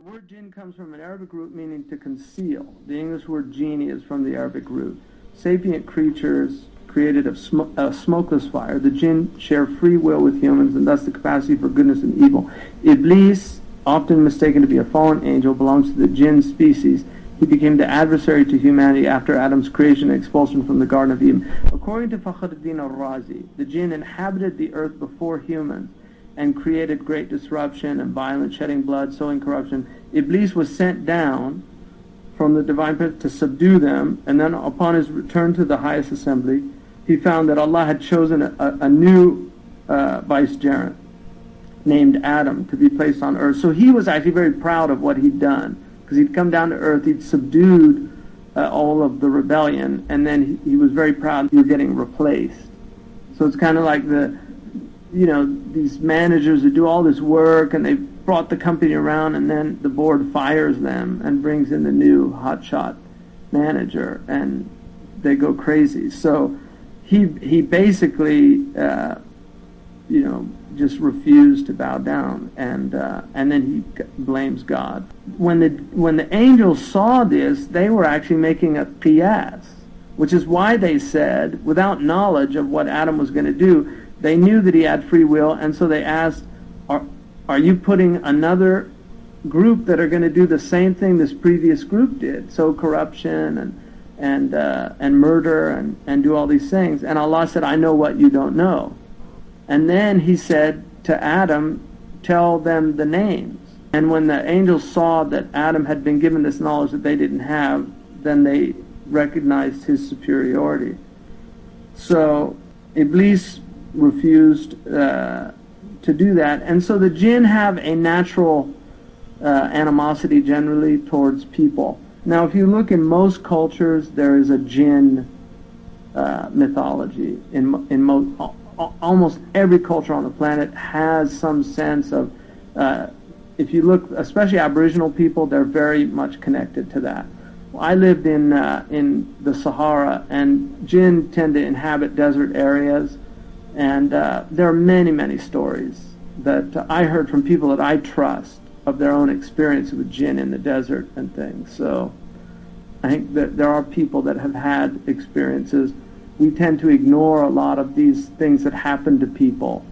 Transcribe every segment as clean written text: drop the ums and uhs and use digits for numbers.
The word jinn comes from an Arabic root meaning to conceal. The English word genie is from the Arabic root. Sapient creatures created of smokeless fire, the jinn share free will with humans and thus the capacity for goodness and evil. Iblis, often mistaken to be a fallen angel, belongs to the jinn species. He became the adversary to humanity after Adam's creation and expulsion from the Garden of Eden. According to Fakhruddin al-Razi, the jinn inhabited the earth before humans and created great disruption and violent shedding blood, sowing corruption. Iblis was sent down from the divine presence to subdue them, and then upon his return to the highest assembly, he found that Allah had chosen a new vicegerent named Adam to be placed on earth. So he was actually very proud of what he'd done, because he'd come down to earth, he'd subdued all of the rebellion, and then he was very proud he was getting replaced. So it's kind of like these managers who do all this work and they've brought the company around, and then the board fires them and brings in the new hotshot manager, and they go crazy. So he basically just refused to bow down, and then he blames God. When the angels saw this, they were actually making a qiyas, which is why they said, without knowledge of what Adam was going to do, they knew that he had free will, and so they asked, are you putting another group that are going to do the same thing this previous group did, sow corruption and murder and do all these things? And Allah said, I know what you don't know. And then he said to Adam, tell them the names. And when the angels saw that Adam had been given this knowledge that they didn't have, then they recognized his superiority. So Iblis refused to do that. And so the jinn have a natural animosity generally towards people. Now if you look in most cultures, there is a jinn mythology. Almost every culture on the planet has some sense of, if you look, especially Aboriginal people, they're very much connected to that. I lived in the Sahara, and jinn tend to inhabit desert areas, and there are many, many stories that I heard from people that I trust of their own experience with jinn in the desert and things. So I think that there are people that have had experiences. We tend to ignore a lot of these things that happen to people,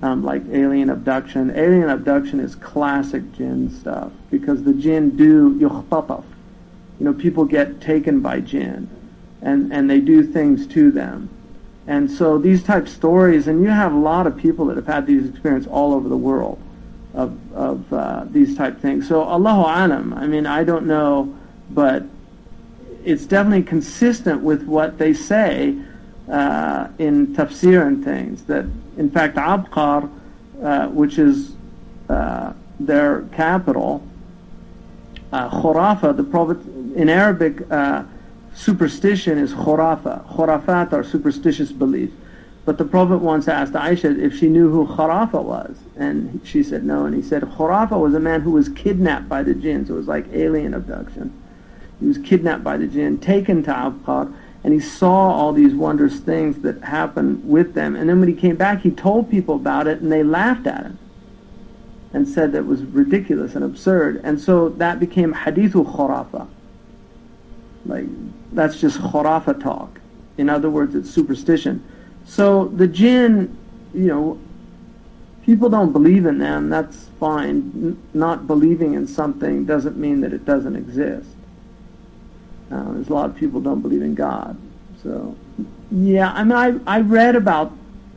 like alien abduction. Alien abduction is classic jinn stuff, because the jinn do yukhtataf. People get taken by jinn, and they do things to them. And so these type stories, and you have a lot of people that have had these experiences all over the world of these type things. So Allahu Alam, I don't know, but it's definitely consistent with what they say in tafsir and things. That in fact Abqar, which is their capital, Khurafa, the Prophet in Arabic, superstition is khurafa. Khurafat are superstitious beliefs. But the Prophet once asked Aisha if she knew who Khurafa was, and she said no, and he said Khurafa was a man who was kidnapped by the jinn, so it was like alien abduction. He was kidnapped by the jinn, taken to Abqar, and he saw all these wondrous things that happened with them, and then when he came back he told people about it, and they laughed at him and said that it was ridiculous and absurd, and so that became hadithu Khurafa. Like, that's just khurafa talk. In other words, it's superstition. So the jinn, people don't believe in them, that's fine. Not believing in something doesn't mean that it doesn't exist. There's a lot of people don't believe in God. So, yeah, I read about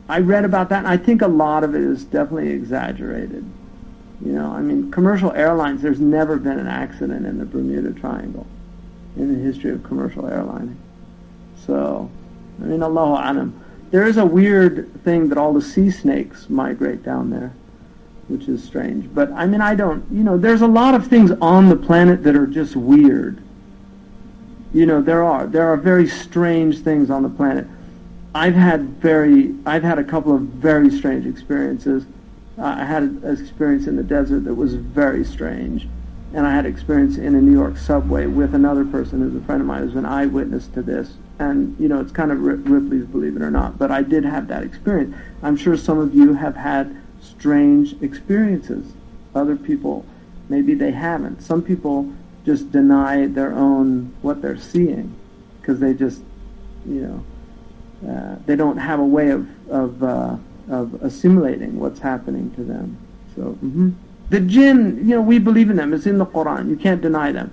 that, and I think a lot of it is definitely exaggerated. Commercial airlines, there's never been an accident in the Bermuda Triangle in the history of commercial airlining. So, Allahu Alam. There is a weird thing that all the sea snakes migrate down there, which is strange. But I don't, there's a lot of things on the planet that are just weird. There are very strange things on the planet. I've had a couple of very strange experiences. I had an experience in the desert that was very strange. And I had experience in a New York subway with another person who's a friend of mine who's an eyewitness to this. And, it's kind of Ripley's Believe It or Not, but I did have that experience. I'm sure some of you have had strange experiences. Other people maybe they haven't. Some people just deny their own, what they're seeing, because they just, they don't have a way of assimilating what's happening to them. So, the jinn, we believe in them. It's in the Quran. You can't deny them.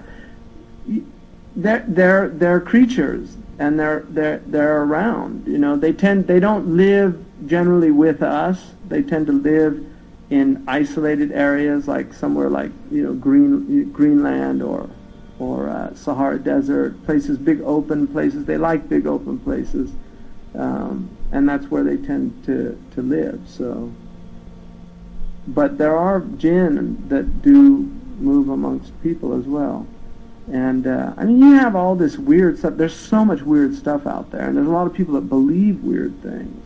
They're creatures, and they're around. They don't live generally with us. They tend to live in isolated areas, like somewhere like Greenland or Sahara Desert, places, big open places. They like big open places, and that's where they tend to live. So, but there are jinn that do move amongst people as well. And you have all this weird stuff. There's so much weird stuff out there, and there's a lot of people that believe weird things.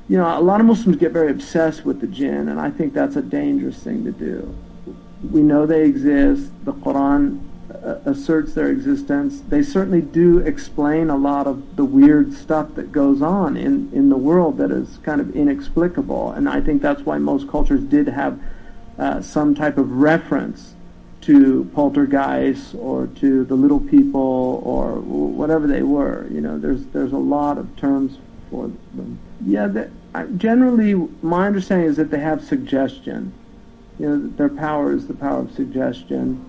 A lot of Muslims get very obsessed with the jinn, and I think that's a dangerous thing to do. We know they exist. The Quran asserts their existence. They certainly do explain a lot of the weird stuff that goes on in the world that is kind of inexplicable, and I think that's why most cultures did have some type of reference to poltergeists or to the little people or whatever they were. There's a lot of terms for them. Yeah, generally my understanding is that they have suggestion. That their power is the power of suggestion.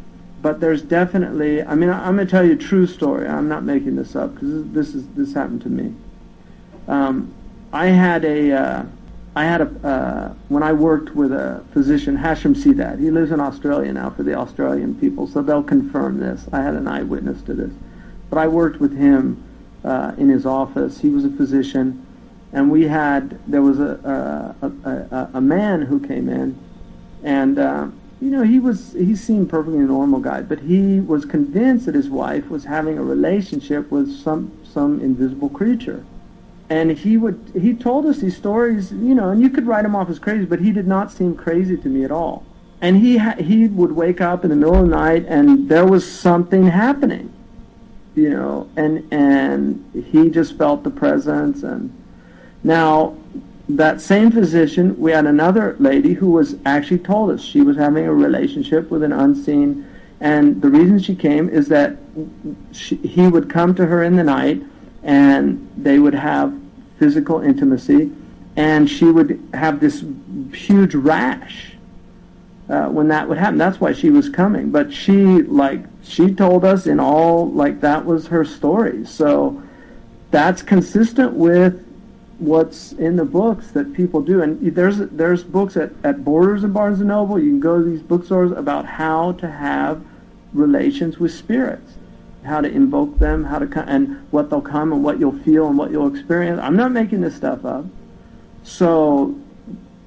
But there's definitely, I'm going to tell you a true story. I'm not making this up, because this happened to me. When I worked with a physician, Hashim Sidat, he lives in Australia now for the Australian people, so they'll confirm this. I had an eyewitness to this. But I worked with him in his office. He was a physician, and there was a man who came in, and he seemed perfectly normal guy, but he was convinced that his wife was having a relationship with some invisible creature. And he told us these stories, and you could write him off as crazy, but he did not seem crazy to me at all. And he would wake up in the middle of the night, and there was something happening, and he just felt the presence. And now, that same physician, we had another lady who was actually told us she was having a relationship with an unseen, and the reason she came is that he would come to her in the night, and they would have physical intimacy, and she would have this huge rash when that would happen. That's why she was coming. But she told us in all, that was her story. So that's consistent with what's in the books that people do. And there's books at Borders and Barnes & Noble. You can go to these bookstores about how to have relations with spirits, how to invoke them, how to come, and what they'll come, and what you'll feel, and what you'll experience. I'm not making this stuff up. So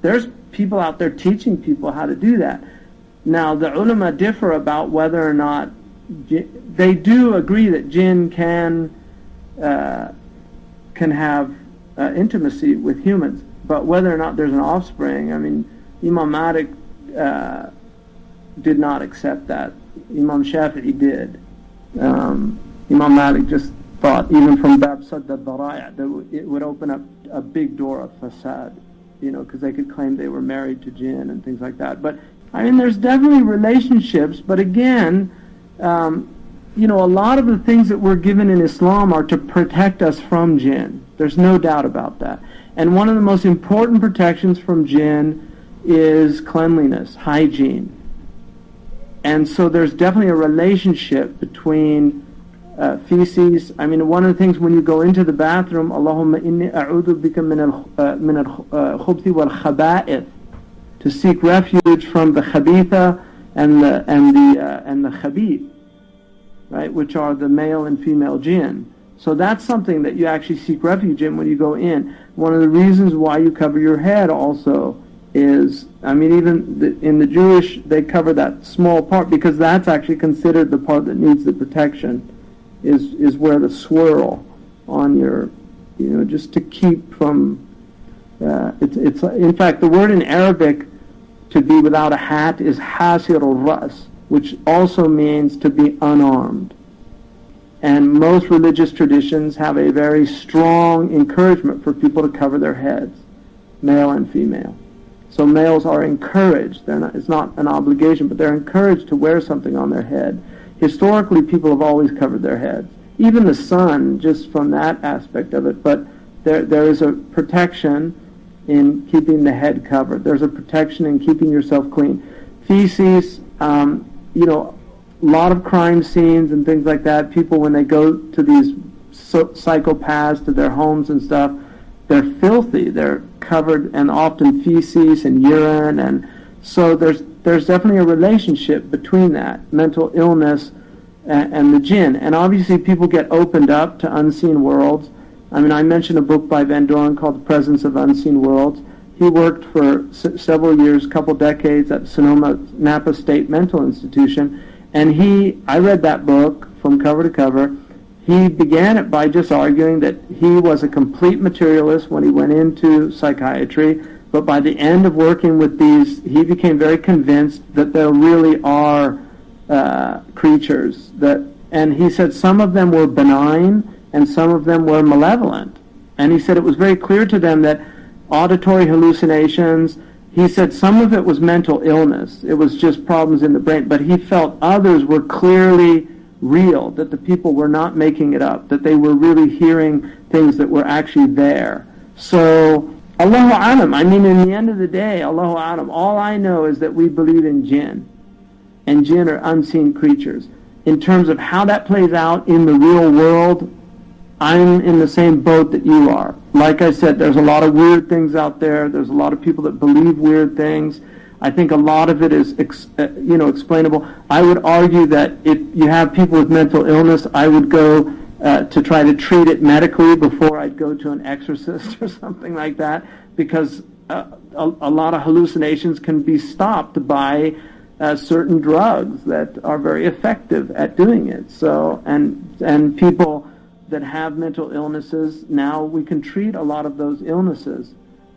there's people out there teaching people how to do that. Now, the ulama differ about whether or not they do agree that jinn can have intimacy with humans, but whether or not there's an offspring, Imam Malik did not accept that. Imam Shafi'i did. Imam Malik just thought, even from Bab Sadd al-Daraya', that it would open up a big door of fasad, because they could claim they were married to jinn and things like that. But, there's definitely relationships, but again, a lot of the things that we're given in Islam are to protect us from jinn. There's no doubt about that. And one of the most important protections from jinn is cleanliness, hygiene. And so there's definitely a relationship between feces. One of the things when you go into the bathroom, Allahumma inni a'udhu bika min al-khubthi wal-khaba'ith, to seek refuge from the khabitha and the khabith, right, which are the male and female jinn. So that's something that you actually seek refuge in when you go in. One of the reasons why you cover your head also is, even in the Jewish, they cover that small part, because that's actually considered the part that needs the protection, is where the swirl on your, just to keep from, it's in fact, the word in Arabic to be without a hat is hasir al-ras, which also means to be unarmed. And most religious traditions have a very strong encouragement for people to cover their heads, male and female. So males are encouraged. It's not an obligation, but they're encouraged to wear something on their head. Historically, people have always covered their heads. Even the sun, just from that aspect of it. But there is a protection in keeping the head covered. There's a protection in keeping yourself clean. Feces, a lot of crime scenes and things like that, people when they go to these psychopaths to their homes and stuff, they're filthy. They're covered and often feces and urine, and so there's definitely a relationship between that mental illness and the jinn. And obviously people get opened up to unseen worlds. I mean, I mentioned a book by Van Doren called The Presence of Unseen Worlds. He worked for several years, couple decades at Sonoma Napa State Mental Institution, and I read that book from cover to cover. He began it by just arguing that he was a complete materialist when he went into psychiatry, but by the end of working with these, he became very convinced that there really are creatures, and he said some of them were benign and some of them were malevolent. And he said it was very clear to them that auditory hallucinations, he said some of it was mental illness. It was just problems in the brain, but he felt others were clearly real, that the people were not making it up, that they were really hearing things that were actually there. So, Allahu Alam, I mean, in the end of the day, Allahu Alam, all I know is that we believe in Jinn, and Jinn are unseen creatures. In terms of how that plays out in the real world, I'm in the same boat that you are. Like I said, there's a lot of weird things out there. There's a lot of people that believe weird things. I think a lot of it is, explainable. I would argue that if you have people with mental illness, I would go to try to treat it medically before I'd go to an exorcist or something like that, because a lot of hallucinations can be stopped by certain drugs that are very effective at doing it. So, and people that have mental illnesses, now we can treat a lot of those illnesses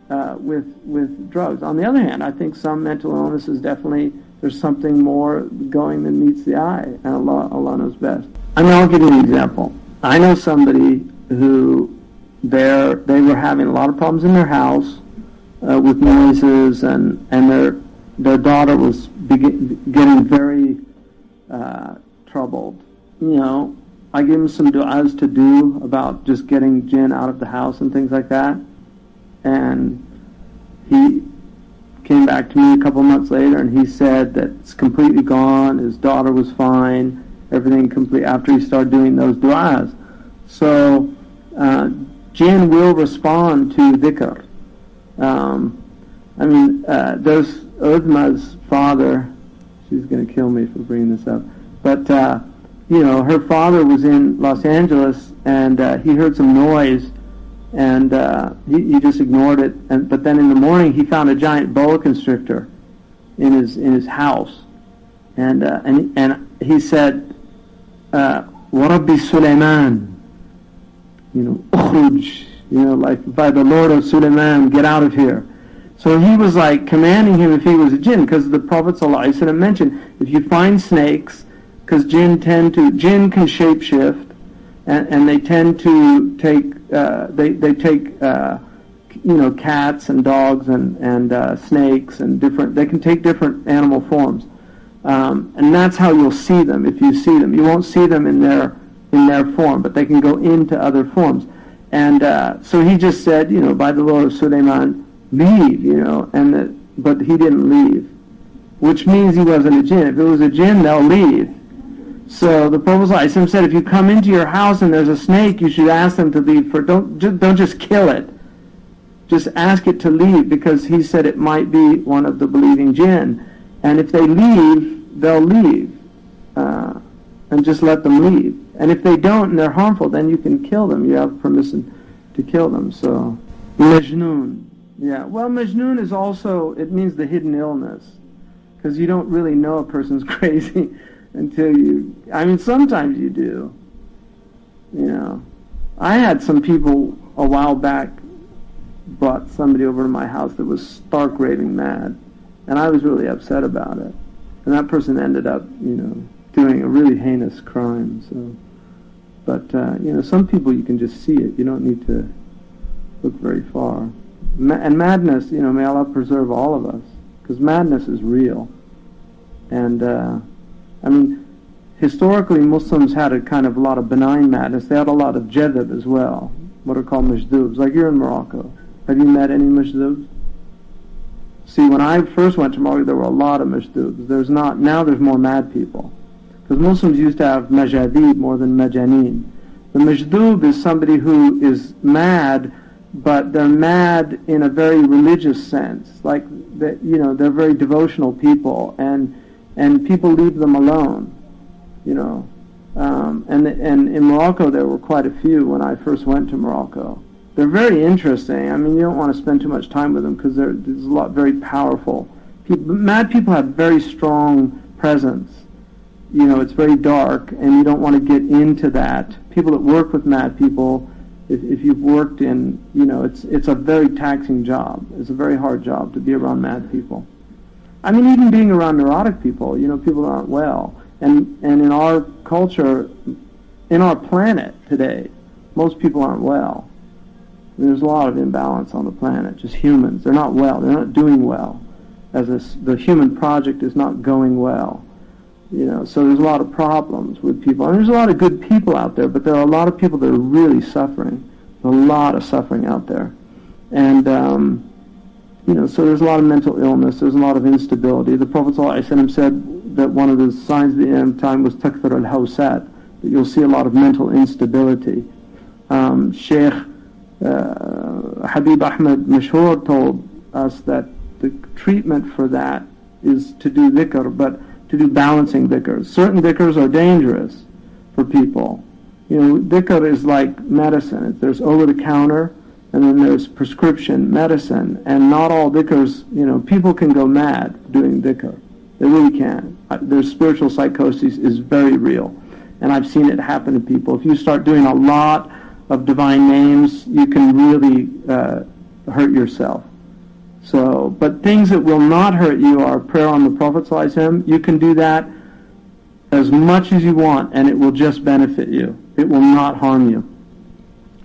with drugs. On the other hand, I think some mental illnesses definitely, there's something more going than meets the eye, and Allah knows best. I mean, I'll give you an example. I know somebody who they were having a lot of problems in their house with noises, and their daughter was getting very troubled. I gave him some du'as to do about just getting jinn out of the house and things like that. And he came back to me a couple months later, and he said that it's completely gone. His daughter was fine. Everything complete after he started doing those du'as. So jinn will respond to dhikr. There's Udma's father. She's going to kill me for bringing this up. But her father was in Los Angeles, and he heard some noise, and he just ignored it. But then in the morning, he found a giant boa constrictor in his house, and he said, "Warabbi Sulaiman, ukhruj, like by the Lord of Sulaiman, get out of here." So he was like commanding him if he was a jinn, because the Prophet ﷺ mentioned, if you find snakes, because jinn can shapeshift, and they tend to take they take cats and dogs and snakes and they can take different animal forms, and that's how you'll see them. If you see them, you won't see them in their form, but they can go into other forms. And so he just said, by the Lord of Sulaiman, leave, but he didn't leave, which means he wasn't a jinn. If it was a jinn, they'll leave. So the Prophet ﷺ said, if you come into your house and there's a snake, you should ask them to leave. Don't just kill it. Just ask it to leave, because he said it might be one of the believing jinn. And if they leave, they'll leave. And just let them leave. And if they don't and they're harmful, then you can kill them. You have permission to kill them. So, Majnun. Yeah, well, Majnun is also, it means the hidden illness. Because you don't really know a person's crazy until sometimes you do. I had some people a while back brought somebody over to my house that was stark raving mad, and I was really upset about it. And that person ended up, doing a really heinous crime. So, but some people you can just see it. You don't need to look very far. And madness, may Allah preserve all of us, because madness is real. And, historically Muslims had a kind of a lot of benign madness. They had a lot of jadab as well, what are called majdoubs. Like you're in Morocco. Have you met any majdoubs? See, when I first went to Morocco, there were a lot of majdoubs. Now there's more mad people. Because Muslims used to have majadid more than majaneen. The majdoub is somebody who is mad, but they're mad in a very religious sense. Like, they're very devotional people, and people leave them alone, And in Morocco there were quite a few when I first went to Morocco. They're very interesting. You don't want to spend too much time with them because there's a lot very powerful people. Mad people have very strong presence. It's very dark, and you don't want to get into that. People that work with mad people, if you've worked in, it's a very taxing job. It's a very hard job to be around mad people. Even being around neurotic people, people that aren't well. And in our culture, in our planet today, most people aren't well. There's a lot of imbalance on the planet, just humans. They're not well. They're not doing well. The human project is not going well. So there's a lot of problems with people. And there's a lot of good people out there, but there are a lot of people that are really suffering. There's a lot of suffering out there. And, so there's a lot of mental illness. There's a lot of instability. The Prophet ﷺ said that one of the signs of the end time was takthar al-hawsat, that you'll see a lot of mental instability. Sheikh Habib Ahmed Mashhour told us that the treatment for that is to do dhikr, but to do balancing dhikrs. Certain dhikrs are dangerous for people. Dhikr is like medicine. There's over-the-counter, and then there's prescription medicine. And not all dhikrs, people can go mad doing dhikr. They really can. Their spiritual psychosis is very real. And I've seen it happen to people. If you start doing a lot of divine names, you can really hurt yourself. But things that will not hurt you are prayer on the Prophet ﷺ. You can do that as much as you want, and it will just benefit you. It will not harm you.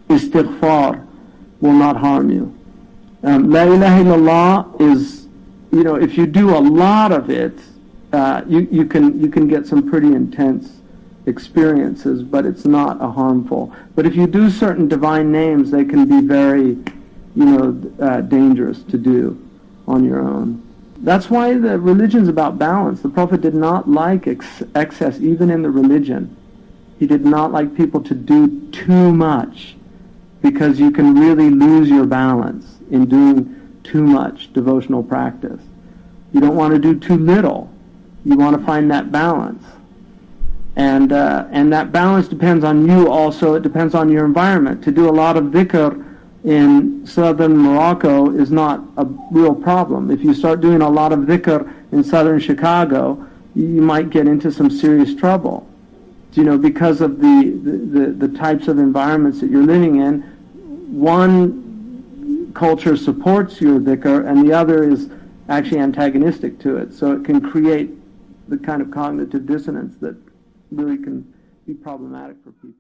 Istighfar will not harm you. La ilaha illallah is, if you do a lot of it, you can get some pretty intense experiences, but it's not a harmful. But if you do certain divine names, they can be very dangerous to do on your own. That's why the religion's about balance. The Prophet did not like excess, even in the religion. He did not like people to do too much, because you can really lose your balance in doing too much devotional practice. You don't want to do too little. You want to find that balance. And that balance depends on you also. It depends on your environment. To do a lot of dhikr in southern Morocco is not a real problem. If you start doing a lot of dhikr in southern Chicago, you might get into some serious trouble. Because of the types of environments that you're living in. One culture supports your dhikr and the other is actually antagonistic to it. So it can create the kind of cognitive dissonance that really can be problematic for people.